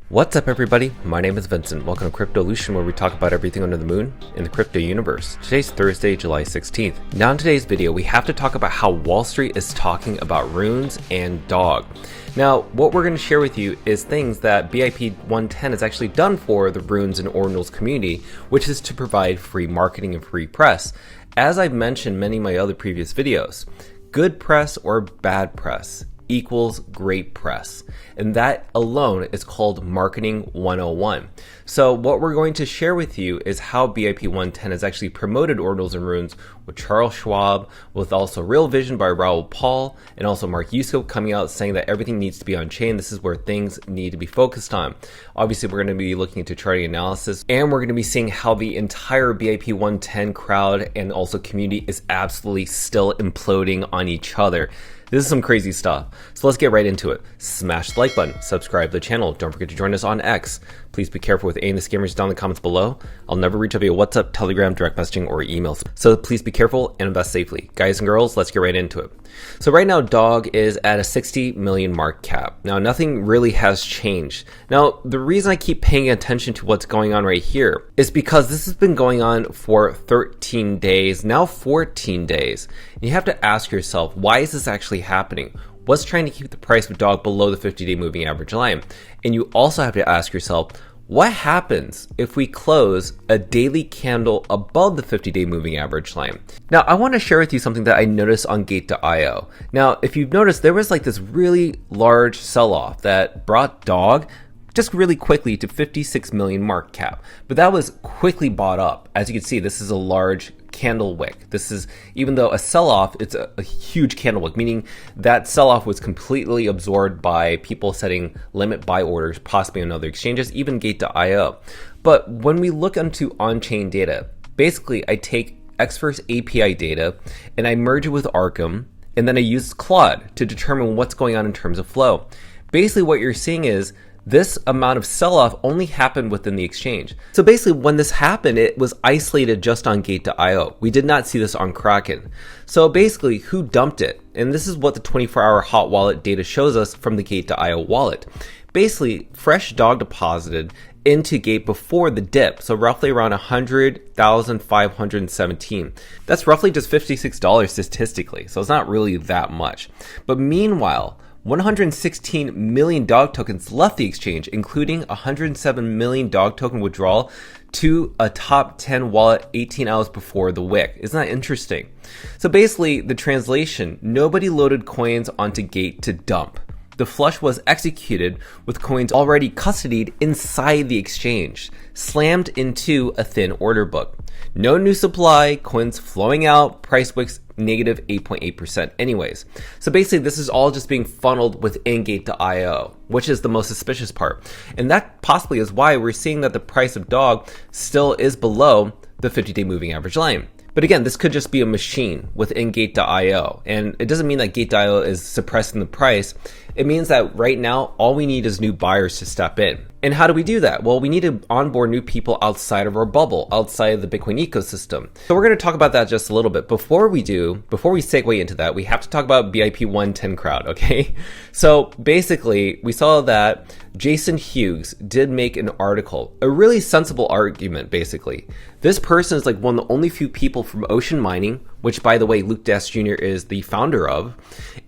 What's up everybody, my name is Vincent. Welcome to Cryptolution, where we talk about everything under the moon in the crypto universe. Today's Thursday, July 16th. Now in today's video, we have to talk about how Wall Street is talking about runes and dog. Now, what we're going to share with you is things that BIP-110 has actually done for the runes and ordinals community, which is to provide free marketing and free press. As I've mentioned in many of my other previous videos, good press or bad press equals great press, and that alone is called marketing 101. So what we're going to share with you is how BIP-110 has actually promoted ordinals and runes with Charles Schwab, with also Real Vision by Raoul Pal, and also Mark Yusko coming out saying that everything needs to be on chain. This is where things need to be focused on. Obviously, we're going to be looking into charting analysis, and we're going to be seeing how the entire BIP-110 crowd and also community is absolutely still imploding on each other. This is some crazy stuff. So let's get right into it. Smash the like button, subscribe to the channel. Don't forget to join us on X. Please be careful with any of the scammers down in the comments below. I'll never reach out via WhatsApp, Telegram, direct messaging, or emails. So please be careful and invest safely. Guys and girls, let's get right into it. So right now, Dog is at a 60 million market cap. Now, nothing really has changed. Now, the reason I keep paying attention to what's going on right here is because this has been going on for 13 days, now 14 days. And you have to ask yourself, why is this actually happening? What's trying to keep the price of Dog below the 50-day moving average line? And you also have to ask yourself, what happens if we close a daily candle above the 50-day moving average line? Now, I want to share with you something that I noticed on Gate.io. Now, if you've noticed, there was like this really large sell-off that brought Dog just really quickly to 56 million market cap. But that was quickly bought up. As you can see, this is a large candle wick. This is, even though a sell-off, it's a huge candle wick, meaning that sell-off was completely absorbed by people setting limit buy orders, possibly on other exchanges, even Gate.io. But when we look into on-chain data, basically I take Xverse API data and I merge it with Arkham, and then I use Claude to determine what's going on in terms of flow. Basically what you're seeing is this amount of sell-off only happened within the exchange. So basically when this happened, it was isolated just on Gate.io. We did not see this on Kraken. So basically, who dumped it? And this is what the 24-hour hot wallet data shows us from the Gate.io wallet. Basically, fresh Dog deposited into Gate before the dip, so roughly around 100,517. That's roughly just $56 statistically, so it's not really that much. But meanwhile, 116 million Dog tokens left the exchange, including 107 million Dog token withdrawal to a top 10 wallet 18 hours before the wick. Isn't that interesting? So basically, the translation, nobody loaded coins onto Gate to dump. The flush was executed with coins already custodied inside the exchange, slammed into a thin order book. No new supply, coins flowing out, price wicks negative 8.8% anyways. So basically this is all just being funneled within Gate.io, which is the most suspicious part. And that possibly is why we're seeing that the price of Dog still is below the 50-day moving average line. But again, this could just be a machine within Gate.io. And it doesn't mean that Gate.io is suppressing the price. It means that right now, all we need is new buyers to step in. And how do we do that? Well, we need to onboard new people outside of our bubble, outside of the Bitcoin ecosystem. So we're going to talk about that just a little bit. Before we segue into that, we have to talk about BIP-110 crowd, okay? So basically, we saw that Jason Hughes did make an article, a really sensible argument, basically. This person is like one of the only few people from Ocean Mining, which by the way, Luke Dash Jr. is the founder of.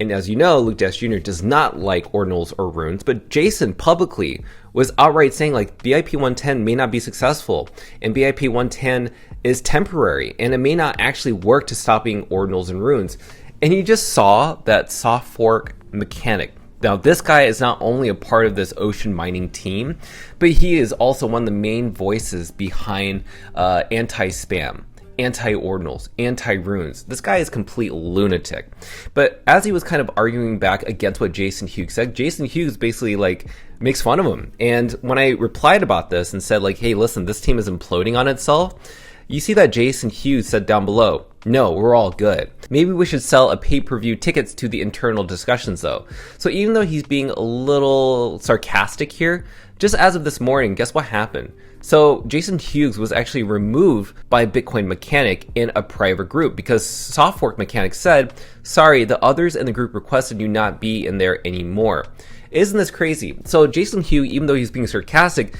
And as you know, Luke Dash Jr. does not like ordinals or runes, but Jason publicly was outright saying like BIP-110 may not be successful and BIP-110 is temporary and it may not actually work to stopping ordinals and runes. And you just saw that soft fork mechanic. Now, this guy is not only a part of this Ocean Mining team, but he is also one of the main voices behind anti-spam, anti-ordinals, anti-runes. This guy is complete lunatic. But as he was kind of arguing back against what Jason Hughes said, Jason Hughes basically like makes fun of him. And when I replied about this and said like, hey, listen, this team is imploding on itself, you see that Jason Hughes said down below, no, we're all good. Maybe we should sell a pay-per-view tickets to the internal discussions though. So even though he's being a little sarcastic here, just as of this morning, guess what happened? So Jason Hughes was actually removed by Bitcoin Mechanic in a private group because Softfork Mechanic said, sorry, the others in the group requested you not be in there anymore. Isn't this crazy? So Jason Hughes, even though he's being sarcastic,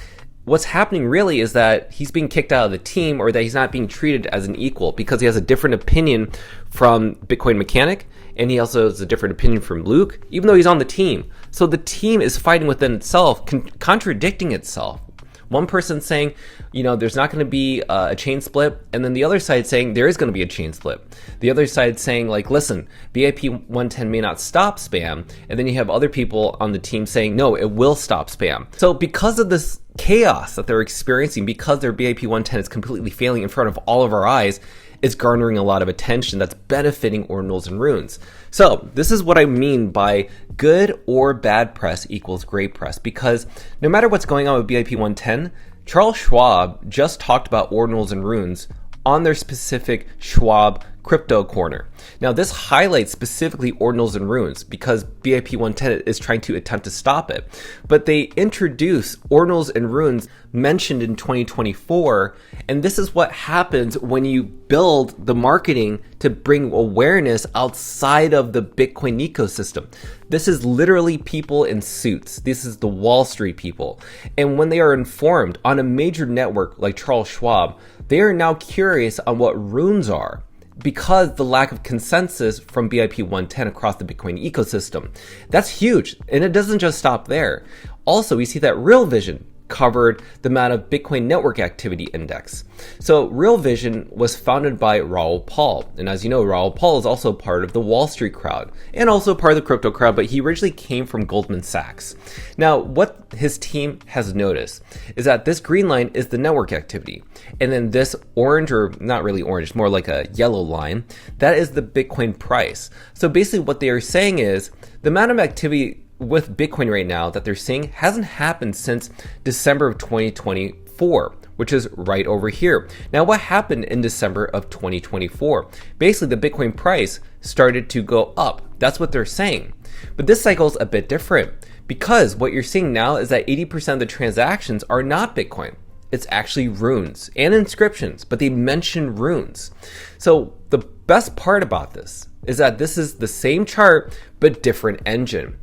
what's happening really is that he's being kicked out of the team, or that he's not being treated as an equal because he has a different opinion from Bitcoin Mechanic, and he also has a different opinion from Luke, even though he's on the team. So the team is fighting within itself, contradicting itself. One person saying, there's not going to be a chain split, and then the other side saying there is going to be a chain split. The other side saying, listen, BIP-110 may not stop spam, and then you have other people on the team saying, no, it will stop spam. So because of this chaos that they're experiencing, because their BIP-110 is completely failing in front of all of our eyes, it's garnering a lot of attention that's benefiting Ordinals and Runes. So this is what I mean by good or bad press equals great press, because no matter what's going on with BIP-110, Charles Schwab just talked about Ordinals and Runes on their specific Schwab Crypto Corner. Now this highlights specifically Ordinals and Runes because BIP-110 is trying to attempt to stop it. But they introduce Ordinals and Runes mentioned in 2024, and this is what happens when you build the marketing to bring awareness outside of the Bitcoin ecosystem. This is literally people in suits. This is the Wall Street people. And when they are informed on a major network like Charles Schwab, they are now curious on what runes are, because the lack of consensus from BIP-110 across the Bitcoin ecosystem. That's huge, and it doesn't just stop there. Also, we see that Real Vision covered the amount of Bitcoin network activity index. So Real Vision was founded by Raoul Pal, and as you know, Raoul Pal is also part of the Wall Street crowd and also part of the crypto crowd, but he originally came from Goldman Sachs. Now, what his team has noticed is that this green line is the network activity, and then this orange, or not really orange, more like a yellow line, that is the Bitcoin price. So basically what they are saying is the amount of activity with Bitcoin right now that they're seeing hasn't happened since December of 2024, which is right over here. Now, what happened in December of 2024? Basically, the Bitcoin price started to go up. That's what they're saying. But this cycle is a bit different because what you're seeing now is that 80% of the transactions are not Bitcoin. It's actually runes and inscriptions, but they mention runes. So the best part about this is that this is the same chart, but different engine.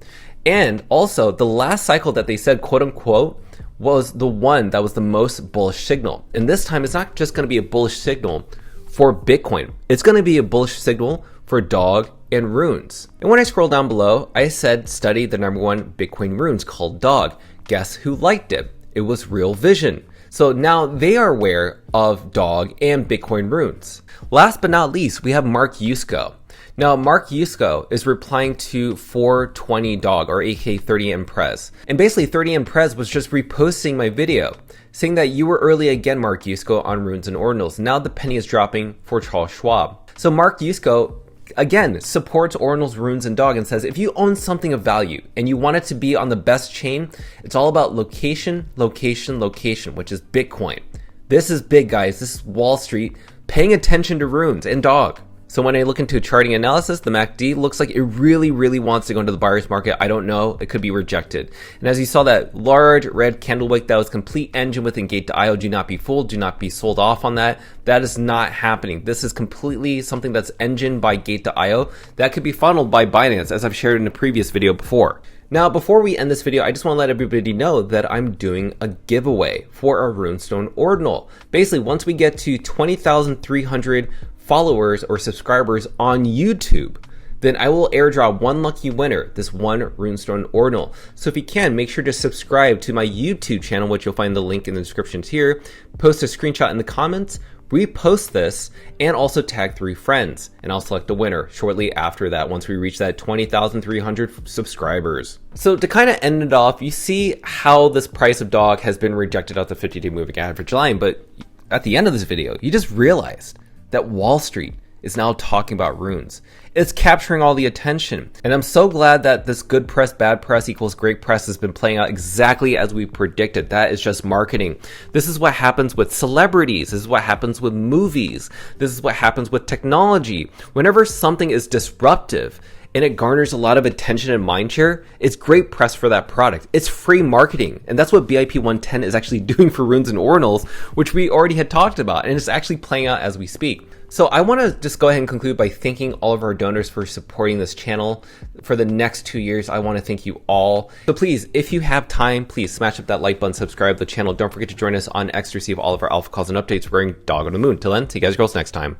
And also, the last cycle that they said, quote unquote, was the one that was the most bullish signal. And this time, it's not just going to be a bullish signal for Bitcoin. It's going to be a bullish signal for Dog and Runes. And when I scroll down below, I said study the #1 Bitcoin runes called Dog. Guess who liked it? It was Real Vision. So now they are aware of Dog and Bitcoin runes. Last but not least, we have Mark Yusko. Now, Mark Yusko is replying to 420 Dog, or aka 30M Prez. And basically, 30M Prez was just reposting my video, saying that you were early again, Mark Yusko, on Runes and Ordinals. Now the penny is dropping for Charles Schwab. So Mark Yusko, again, supports Ordinals, Runes, and Dog and says, if you own something of value and you want it to be on the best chain, it's all about location, location, location, which is Bitcoin. This is big, guys. This is Wall Street paying attention to Runes and Dog. So when I look into charting analysis, the MACD looks like it really, really wants to go into the buyer's market. I don't know. It could be rejected. And as you saw, that large red candle wick, that was complete engine within Gate.io. Do not be fooled. Do not be sold off on that. That is not happening. This is completely something that's engined by Gate.io that could be funneled by Binance, as I've shared in a previous video before. Now, before we end this video, I just want to let everybody know that I'm doing a giveaway for a Runestone Ordinal. Basically, once we get to 20,300 followers or subscribers on YouTube, then I will airdrop one lucky winner, this one Runestone Ordinal. So if you can, make sure to subscribe to my YouTube channel, which you'll find the link in the descriptions here. Post a screenshot in the comments, repost this, and also tag 3 friends, and I'll select a winner shortly after that once we reach that 20,300 subscribers. So to kind of end it off, you see how this price of Dog has been rejected out the 50-day moving average line, but at the end of this video, you just realized that Wall Street is now talking about runes. It's capturing all the attention. And I'm so glad that this good press, bad press equals great press has been playing out exactly as we predicted. That is just marketing. This is what happens with celebrities. This is what happens with movies. This is what happens with technology. Whenever something is disruptive, and it garners a lot of attention and mindshare, it's great press for that product. It's free marketing. And that's what BIP-110 is actually doing for runes and ordinals, which we already had talked about. And it's actually playing out as we speak. So I want to just go ahead and conclude by thanking all of our donors for supporting this channel. For the next 2 years, I want to thank you all. So please, if you have time, please smash up that like button, subscribe to the channel. Don't forget to join us on X to receive all of our alpha calls and updates. We're going dog on the moon. Till then, see you guys girls next time.